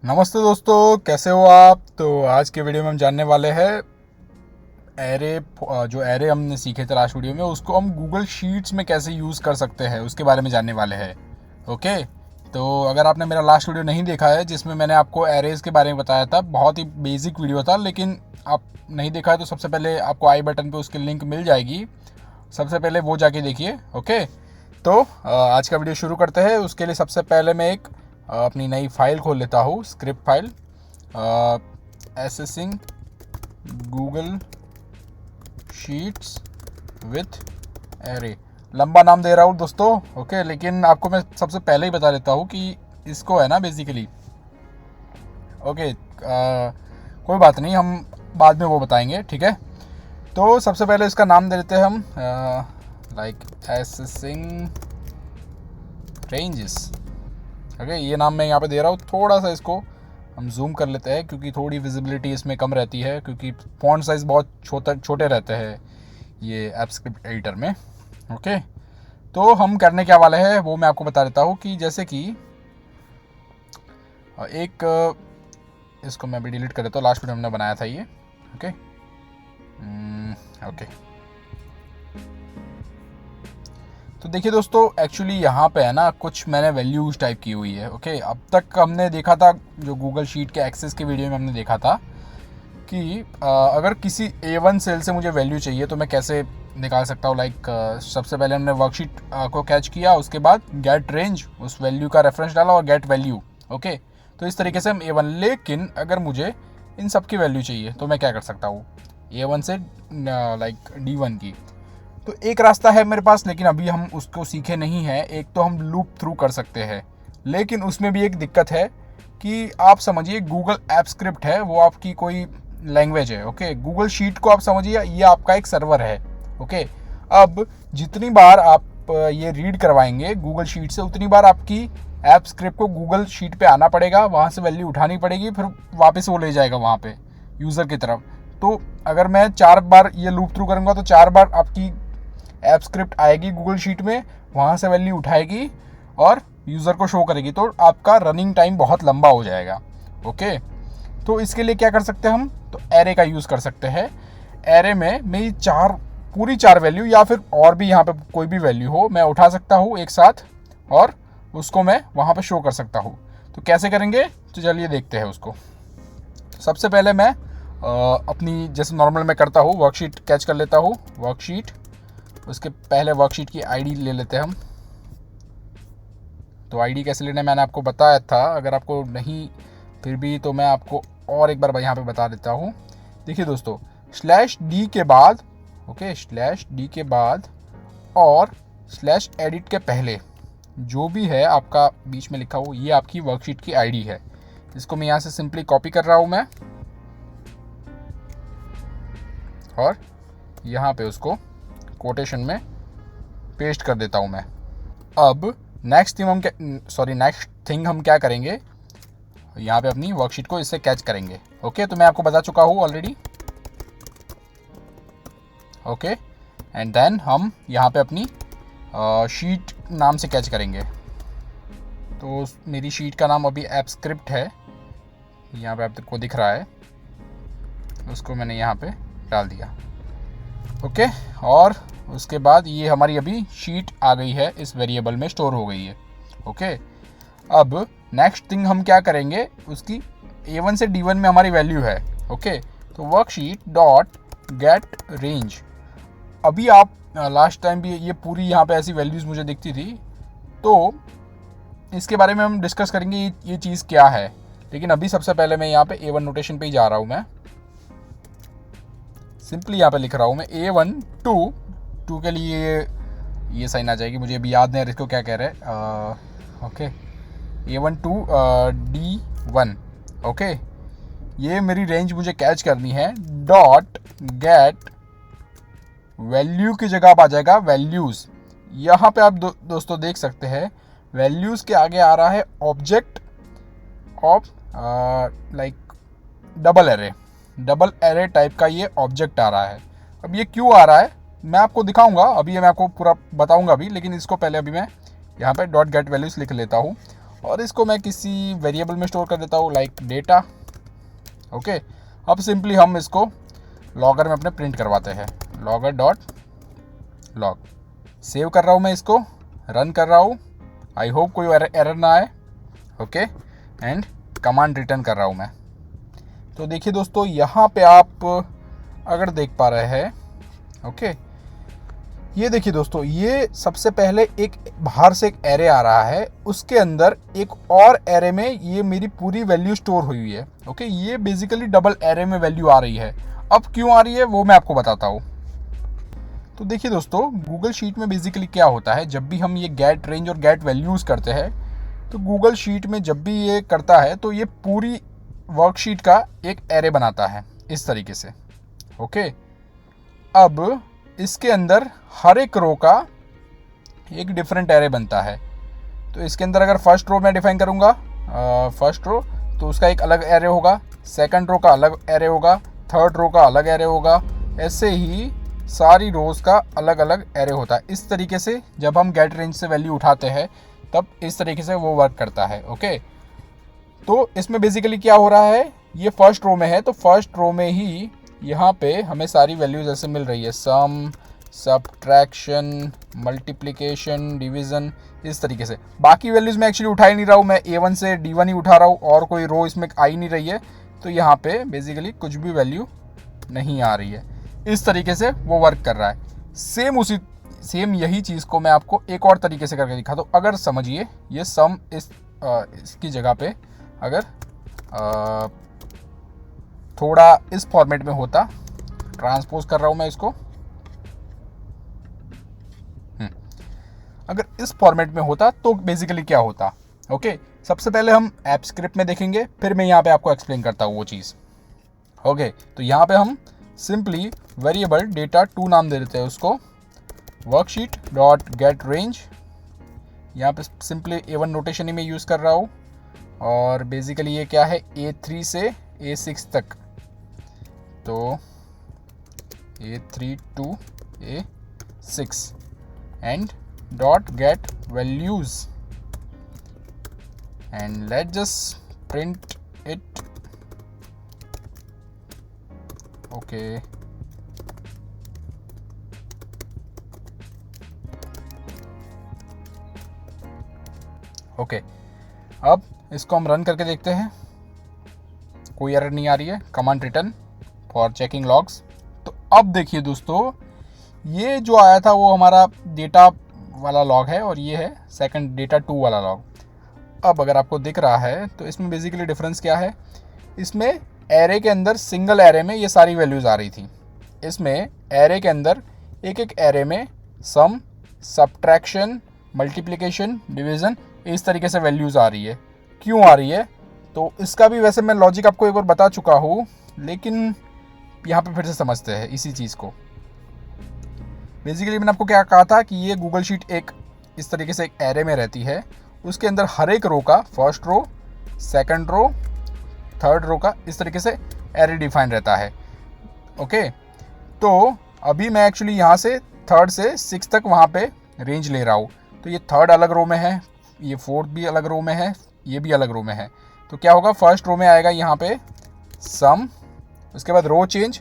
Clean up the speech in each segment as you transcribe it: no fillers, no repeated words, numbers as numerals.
नमस्ते दोस्तों, कैसे हो आप। तो आज के वीडियो में हम जानने वाले हैं एरे। जो एरे हमने सीखे थे लास्ट वीडियो में, उसको हम गूगल शीट्स में कैसे यूज़ कर सकते हैं उसके बारे में जानने वाले हैं। ओके, तो अगर आपने मेरा लास्ट वीडियो नहीं देखा है जिसमें मैंने आपको एरेज के बारे में बताया था, बहुत ही बेसिक वीडियो था, लेकिन आप नहीं देखा है तो सबसे पहले आपको आई बटन पर उसकी लिंक मिल जाएगी, सबसे पहले वो जाके देखिए। ओके, तो आज का वीडियो शुरू करते हैं। उसके लिए सबसे पहले मैं एक अपनी नई फाइल खोल लेता हूँ, script file, assessing Google sheets with array. लंबा नाम दे रहा हूँ दोस्तों। ओके, लेकिन आपको मैं सबसे पहले ही बता देता हूँ कि इसको है ना बेसिकली, ओके, कोई बात नहीं, हम बाद में वो बताएंगे, ठीक है। तो सबसे पहले इसका नाम दे देते हैं हम, लाइक एसेसिंग रेंजेस। ओके, ये नाम मैं यहाँ पे दे रहा हूँ। थोड़ा सा इसको हम जूम कर लेते हैं क्योंकि थोड़ी विजिबिलिटी इसमें कम रहती है, क्योंकि फॉन्ट साइज़ बहुत छोटे रहते हैं ये एप्सक्रिप्ट एडिटर में। ओके, तो हम करने क्या वाले हैं वो मैं आपको बता देता हूँ कि जैसे कि एक, इसको मैं भी डिलीट कर देता हूँ, लास्ट वीडियो हमने बनाया था ये। ओके, ओके, तो देखिए दोस्तों, एक्चुअली यहाँ पे है ना कुछ मैंने वैल्यूज टाइप की हुई है। ओके, अब तक हमने देखा था, जो गूगल शीट के एक्सेस के वीडियो में हमने देखा था कि अगर किसी A1 सेल से मुझे वैल्यू चाहिए तो मैं कैसे निकाल सकता हूँ। लाइक सबसे पहले हमने वर्कशीट को कैच किया, उसके बाद गेट रेंज, उस वैल्यू का रेफरेंस डाला और गेट वैल्यू। ओके, तो इस तरीके से हम A1, लेकिन अगर मुझे इन सब की वैल्यू चाहिए तो मैं क्या कर सकता हूँ, A1 से लाइक D1 की। तो एक रास्ता है मेरे पास, लेकिन अभी हम उसको सीखे नहीं हैं। एक तो हम लूप थ्रू कर सकते हैं, लेकिन उसमें भी एक दिक्कत है कि आप समझिए गूगल ऐप स्क्रिप्ट है, वो आपकी कोई लैंग्वेज है। ओके, गूगल शीट को आप समझिए ये आपका एक सर्वर है। ओके, अब जितनी बार आप ये रीड करवाएंगे गूगल शीट से, उतनी बार आपकी ऐप स्क्रिप्ट को गूगल शीट पे आना पड़ेगा, वहाँ से वैल्यू उठानी पड़ेगी, फिर वापस वो ले जाएगा वहाँ पे यूज़र की तरफ। तो अगर मैं 4 बार ये लूप थ्रू करूँगा तो 4 बार आपकी ऐप स्क्रिप्ट आएगी गूगल शीट में, वहाँ से वैल्यू उठाएगी और यूज़र को शो करेगी, तो आपका रनिंग टाइम बहुत लंबा हो जाएगा। ओके, तो इसके लिए क्या कर सकते हैं हम, तो एरे का यूज़ कर सकते हैं। एरे में मेरी पूरी चार वैल्यू या फिर और भी यहाँ पे कोई भी वैल्यू हो मैं उठा सकता हूँ एक साथ, और उसको मैं वहाँ पे शो कर सकता हूँ। तो कैसे करेंगे, तो चलिए देखते हैं उसको। सबसे पहले मैं अपनी जैसे नॉर्मल मैं करता हूँ, वर्कशीट कैच कर लेता हूँ, वर्कशीट, उसके पहले वर्कशीट की आईडी ले लेते हैं हम। तो आईडी कैसे लेना है मैंने आपको बताया था, अगर आपको नहीं फिर भी तो मैं आपको और एक बार यहाँ पे बता देता हूँ। देखिए दोस्तों, /d के बाद, ओके, /d के बाद और /edit के पहले जो भी है आपका बीच में लिखा हो, ये आपकी वर्कशीट की आईडी है। इसको मैं यहाँ से सिंपली कॉपी कर रहा हूँ मैं, और यहाँ पे उसको कोटेशन में पेस्ट कर देता हूँ मैं। अब नेक्स्ट थिंग हम क्या करेंगे, यहाँ पे अपनी वर्कशीट को इससे कैच करेंगे। ओके, तो मैं आपको बता चुका हूँ ऑलरेडी। ओके, एंड देन हम यहाँ पे अपनी शीट नाम से कैच करेंगे। तो मेरी शीट का नाम अभी ऐप स्क्रिप्ट है, यहाँ पे आपको दिख रहा है, उसको मैंने यहाँ पे डाल दिया। ओके, और उसके बाद ये हमारी अभी शीट आ गई है, इस वेरिएबल में स्टोर हो गई है। ओके, अब नेक्स्ट थिंग हम क्या करेंगे, उसकी A1 से D1 में हमारी वैल्यू है। ओके, तो वर्कशीट डॉट गेट रेंज। अभी आप लास्ट टाइम भी ये पूरी यहाँ पे ऐसी वैल्यूज़ मुझे दिखती थी, तो इसके बारे में हम डिस्कस करेंगे ये चीज़ क्या है। लेकिन अभी सबसे पहले मैं यहाँ पे A1 नोटेशन पे ही जा रहा हूँ। मैं सिंपली यहाँ पे लिख रहा हूँ मैं A1 टू के लिए ये साइन आ जाएगी, मुझे अभी याद नहीं है इसको क्या कह रहे हैं। Okay, A1 to D1। Okay, ये मेरी रेंज मुझे कैच करनी है। डॉट गेट वैल्यू की जगह आ जाएगा वैल्यूज़। यहाँ पे आप दोस्तों देख सकते हैं, वैल्यूज़ के आगे आ रहा है object of like double array type का ये ऑब्जेक्ट आ रहा है। अब ये क्यों आ रहा है मैं आपको दिखाऊंगा, अभी मैं आपको पूरा बताऊंगा अभी, लेकिन इसको पहले अभी मैं यहाँ पे डॉट गेट वैल्यूज़ लिख लेता हूँ। और इसको मैं किसी वेरिएबल में स्टोर कर देता हूँ, लाइक डेटा। ओके, अब सिंपली हम इसको लॉगर में अपने प्रिंट करवाते हैं, लॉगर डॉट लॉग। सेव कर रहा हूँ मैं इसको, रन कर रहा हूँ, आई होप कोई एरर ना आए। ओके, एंड कमांड रिटर्न कर रहा हूँ मैं। तो देखिए दोस्तों, यहाँ पे आप अगर देख पा रहे हैं, ओके, ये देखिए दोस्तों, ये सबसे पहले एक बाहर से एक एरे आ रहा है, उसके अंदर एक और एरे में ये मेरी पूरी वैल्यू स्टोर हुई है। ओके, ये बेसिकली डबल एरे में वैल्यू आ रही है। अब क्यों आ रही है वो मैं आपको बताता हूँ। तो देखिए दोस्तों, गूगल शीट में बेसिकली क्या होता है, जब भी हम ये गेट रेंज और गेट वैल्यूज़ करते हैं, तो गूगल शीट में जब भी ये करता है तो ये पूरी वर्कशीट का एक एरे बनाता है इस तरीके से। ओके, अब इसके अंदर हर एक रो का एक डिफरेंट एरे बनता है। तो इसके अंदर अगर फर्स्ट रो मैं डिफाइन करूँगा, फर्स्ट रो, तो उसका एक अलग एरे होगा, सेकंड रो का अलग एरे होगा, थर्ड रो का अलग एरे होगा, ऐसे ही सारी रोज़ का अलग अलग एरे होता है। इस तरीके से जब हम गेट रेंज से वैल्यू उठाते हैं तब इस तरीके से वो वर्क करता है। ओके, तो इसमें बेसिकली क्या हो रहा है, ये फर्स्ट रो में है, तो फर्स्ट रो में ही यहाँ पे हमें सारी वैल्यूज ऐसे मिल रही है, सम, सब्ट्रैक्शन, मल्टीप्लिकेशन, डिवीज़न, इस तरीके से। बाकी वैल्यूज़ मैं एक्चुअली उठा ही नहीं रहा हूँ, मैं A1 से D1 ही उठा रहा हूँ और कोई रो इसमें आ ही नहीं रही है, तो यहाँ पे बेसिकली कुछ भी वैल्यू नहीं आ रही है। इस तरीके से वो वर्क कर रहा है। सेम यही चीज़ को मैं आपको एक और तरीके से करके दिखाता हूँ। अगर समझिए, ये सम इसकी जगह पे अगर थोड़ा इस फॉर्मेट में होता, ट्रांसपोज कर रहा हूँ मैं इसको, अगर इस फॉर्मेट में होता तो बेसिकली क्या होता। ओके, सबसे पहले हम ऐप स्क्रिप्ट में देखेंगे, फिर मैं यहाँ पे आपको एक्सप्लेन करता हूँ वो चीज़। ओके, तो यहाँ पे हम सिंपली वेरिएबल data2 नाम दे देते हैं उसको, वर्कशीट डॉट गेट रेंज। यहाँ पे सिंपली A1 नोटेशन ही मैं यूज़ कर रहा हूँ, और बेसिकली ये क्या है, A3 से A6 तक, तो A3 to A6 and dot gate values, and let just print it. Okay, okay, अब इसको हम रन करके देखते हैं, कोई एरर नहीं आ रही है। Command return for checking logs. तो अब देखिए दोस्तों, ये जो आया था वो हमारा डेटा वाला लॉग है, और ये है सेकंड data2 वाला लॉग। अब अगर आपको दिख रहा है तो इसमें बेसिकली डिफरेंस क्या है, इसमें एरे के अंदर सिंगल एरे में ये सारी वैल्यूज़ आ रही थी, इसमें एरे के अंदर एक एक एरे में सम, सब्ट्रैक्शन, मल्टीप्लिकेशन, डिवीज़न, इस तरीके से वैल्यूज़ आ रही है। क्यों आ रही है, तो इसका भी वैसे मैं लॉजिक आपको एक बार बता चुका हूँ, लेकिन यहाँ पे फिर से समझते हैं इसी चीज़ को। बेसिकली मैंने आपको क्या कहा था कि ये गूगल शीट एक इस तरीके से एक एरे में रहती है, उसके अंदर हर एक रो का, first row, second row, third row का इस तरीके से एरे डिफाइन रहता है। ओके, तो अभी मैं एक्चुअली यहाँ से थर्ड से सिक्स तक वहाँ पे रेंज ले रहा हूँ, तो ये थर्ड अलग रो में है, ये फोर्थ भी अलग रो में है, ये भी अलग रो में है। तो क्या होगा, फर्स्ट रो में आएगा यहाँ पे सम, उसके बाद रो चेंज,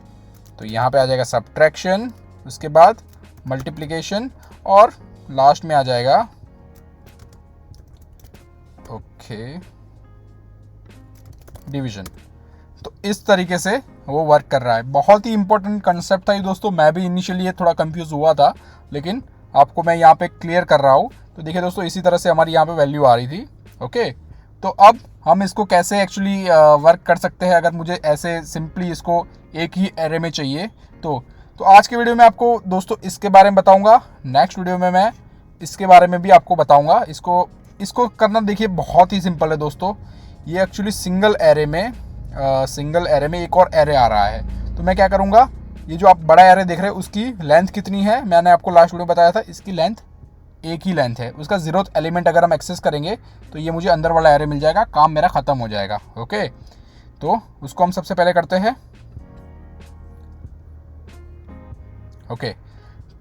तो यहाँ पे आ जाएगा सब्ट्रैक्शन, उसके बाद मल्टीप्लिकेशन, और लास्ट में आ जाएगा ओके डिवीजन। तो इस तरीके से वो वर्क कर रहा है। बहुत ही इंपॉर्टेंट कंसेप्ट था ये दोस्तों, मैं भी इनिशियली थोड़ा कंफ्यूज हुआ था, लेकिन आपको मैं यहाँ पे क्लियर कर रहा हूँ। तो देखिए दोस्तों, इसी तरह से हमारी यहाँ पे वैल्यू आ रही थी। ओके, तो अब हम इसको कैसे एक्चुअली वर्क कर सकते हैं, अगर मुझे ऐसे सिंपली इसको एक ही एरे में चाहिए तो आज के वीडियो में आपको दोस्तों इसके बारे में बताऊंगा। नेक्स्ट वीडियो में मैं इसके बारे में भी आपको बताऊंगा। इसको करना देखिए बहुत ही सिंपल है दोस्तों। ये एक्चुअली सिंगल एरे में एक और एरे आ रहा है। तो मैं क्या करूंगा, ये जो आप बड़ा एरे देख रहे हैं उसकी लेंथ कितनी है, मैंने आपको लास्ट वीडियो बताया था, इसकी लेंथ एक ही लेंथ है। उसका 0th एलिमेंट अगर हम एक्सेस करेंगे तो ये मुझे अंदर वाला एरे मिल जाएगा, काम मेरा ख़त्म हो जाएगा। ओके, तो उसको हम सबसे पहले करते हैं। ओके,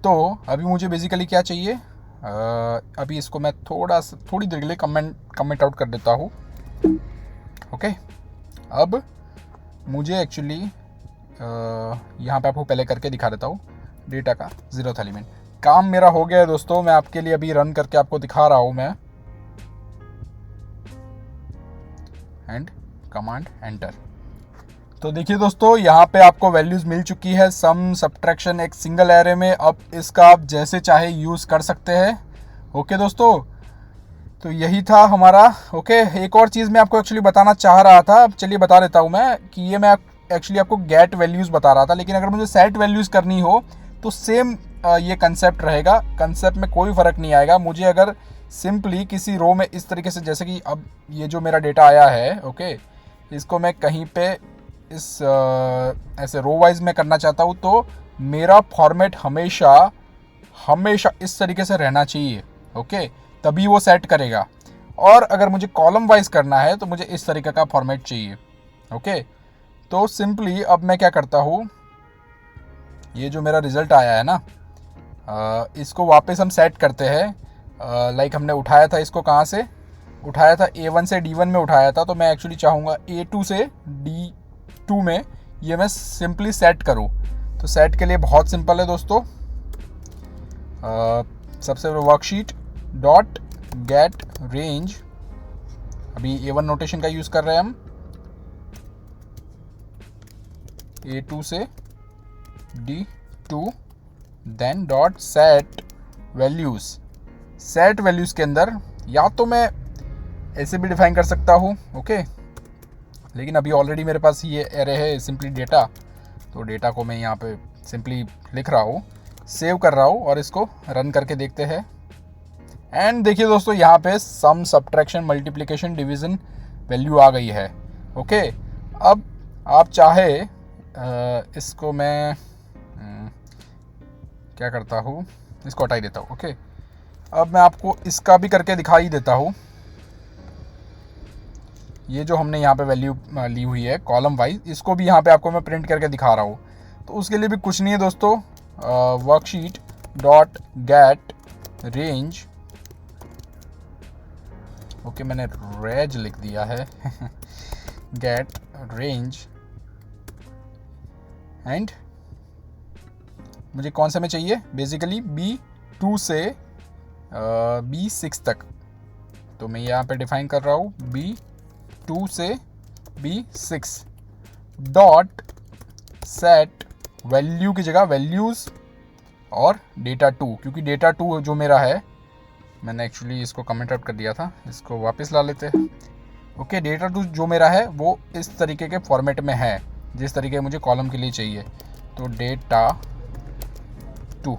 तो अभी मुझे बेसिकली क्या चाहिए, अभी इसको मैं थोड़ी देर के लिए कमेंट आउट कर देता हूँ। ओके, अब मुझे एक्चुअली यहाँ पे आपको पहले करके दिखा देता हूँ डेटा का 0th एलिमेंट। काम मेरा हो गया है दोस्तों, मैं आपके लिए अभी रन करके आपको दिखा रहा हूँ मैं। And command enter. तो देखिए दोस्तों, यहाँ पे आपको वैल्यूज़ मिल चुकी है, सम सब्ट्रैक्शन एक सिंगल एरे में। अब इसका आप जैसे चाहे यूज़ कर सकते हैं। ओके दोस्तों, तो यही था हमारा। ओके, एक और चीज़ मैं आपको एक्चुअली बताना चाह रहा था, अब चलिए बता देता हूँ मैं कि ये मैं एक्चुअली आपको गेट वैल्यूज़ बता रहा था, लेकिन अगर मुझे सेट वैल्यूज़ करनी हो तो सेम ये कंसेप्ट रहेगा। कंसेप्ट में कोई फ़र्क नहीं आएगा। मुझे अगर सिंपली किसी रो में इस तरीके से, जैसे कि अब ये जो मेरा डेटा आया है, ओके, इसको मैं कहीं पे इस ऐसे रो वाइज में करना चाहता हूँ, तो मेरा फॉर्मेट हमेशा इस तरीके से रहना चाहिए। ओके, तभी वो सेट करेगा। और अगर मुझे कॉलम वाइज करना है तो मुझे इस तरीके का फॉर्मेट चाहिए। ओके, तो सिंपली अब मैं क्या करता हूँ, ये जो मेरा रिज़ल्ट आया है ना, इसको वापस हम सेट करते हैं। लाइक हमने उठाया था, इसको कहाँ से उठाया था, A1 से D1 में उठाया था, तो मैं एक्चुअली चाहूँगा A2 से D2 में ये मैं सिंपली सेट करूँ। तो सेट के लिए बहुत सिंपल है दोस्तों। सबसे पहले वर्कशीट डॉट गेट रेंज, अभी A1 नोटेशन का यूज़ कर रहे हैं हम, A2 से D2, then dot set values. Set values के अंदर या तो मैं ऐसे भी डिफाइन कर सकता हूँ, ओके, लेकिन अभी ऑलरेडी मेरे पास ये एरे है सिंपली डेटा, तो डेटा को मैं यहाँ पे सिंपली लिख रहा हूँ, सेव कर रहा हूँ और इसको रन करके देखते हैं। एंड देखिए दोस्तों, यहाँ पे सम सब्ट्रैक्शन मल्टीप्लिकेशन डिवीज़न वैल्यू आ गई है। ओके, अब आप चाहे इसको मैं क्या करता हूँ, इसको हटा ही देता हूँ। ओके, अब मैं आपको इसका भी करके दिखाई देता हूँ। ये जो हमने यहाँ पे वैल्यू ली हुई है कॉलम वाइज, इसको भी यहाँ पे आपको मैं प्रिंट करके दिखा रहा हूँ। तो उसके लिए भी कुछ नहीं है दोस्तों, worksheet dot gate range, okay, मैंने रेंज लिख दिया है गेट रेंज, एंड मुझे कौन सा में चाहिए, बेसिकली B2 से B6 तक। तो मैं यहाँ पे डिफाइन कर रहा हूँ B2 से B6 डॉट सेट वैल्यू की जगह वैल्यूज़ और डेटा 2, क्योंकि डेटा 2 जो मेरा है, मैंने एक्चुअली इसको कमेंट आउट कर दिया था, इसको वापस ला लेते हैं। ओके, डेटा 2 जो मेरा है वो इस तरीके के फॉर्मेट में है जिस तरीके मुझे कॉलम के लिए चाहिए। तो डेटा 2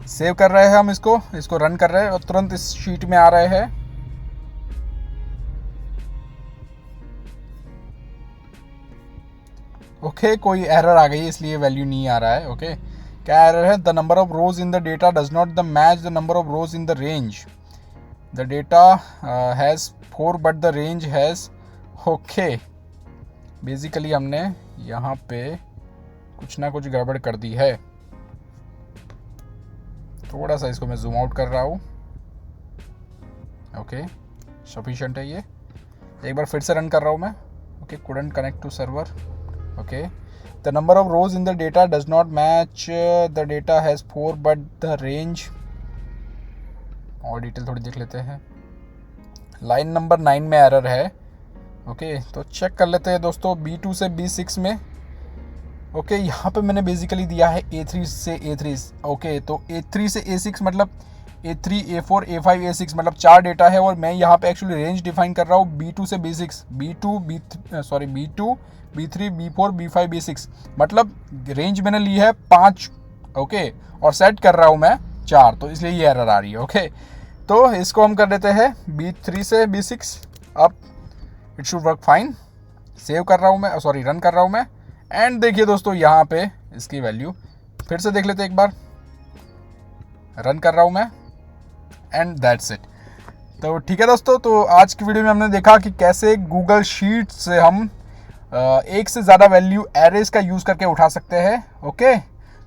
सेव कर रहे हैं हम, इसको रन कर रहे हैं और तुरंत इस शीट में आ रहे हैं। ओके, कोई एरर आ गई इसलिए वैल्यू नहीं आ रहा है। ओके, क्या एरर है, the number of rows in the data does not the match the number of rows in the range, the data has 4 but the range has. Okay, basically हमने यहाँ पे कुछ ना कुछ गड़बड़ कर दी है। थोड़ा सा इसको मैं जूम आउट कर रहा हूँ। ओके, सफिशिएंट है ये। एक बार फिर से रन कर रहा हूँ मैं। Okay, couldn't connect to server. Okay, the number of rows in the data does not match the data has 4 but the range. और डिटेल थोड़ी देख लेते हैं। लाइन नंबर 9 में एरर है। ओके, तो चेक कर लेते हैं दोस्तों B2 से B6 में। ओके, यहाँ पे मैंने बेसिकली दिया है A3 से A3। ओके, तो A3 से A6 मतलब A3, A4, A5, A6 मतलब 4 डेटा है, और मैं यहाँ पे एक्चुअली रेंज डिफाइन कर रहा हूँ B2 से B6, B2, B3, B4, B5, B6 मतलब रेंज मैंने ली है 5। ओके, और सेट कर रहा हूँ मैं 4, तो इसलिए ये एरर आ रही है। ओके, तो इसको हम कर देते हैं B3 से B6। अब it should work fine. Save कर रहा हूँ मैं, सॉरी रन कर रहा हूँ मैं। एंड देखिए दोस्तों, यहाँ पे इसकी वैल्यू फिर से देख लेते हैं एक बार। रन कर रहा हूँ मैं, एंड दैट्स इट। तो ठीक है दोस्तों, तो आज की वीडियो में हमने देखा कि कैसे गूगल शीट से हम एक से ज़्यादा वैल्यू एरेज का यूज़ करके उठा सकते हैं। ओके,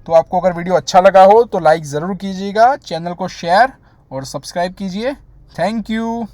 तो आपको अगर वीडियो अच्छा लगा हो तो लाइक ज़रूर कीजिएगा, चैनल को शेयर और सब्सक्राइब कीजिए। Thank you.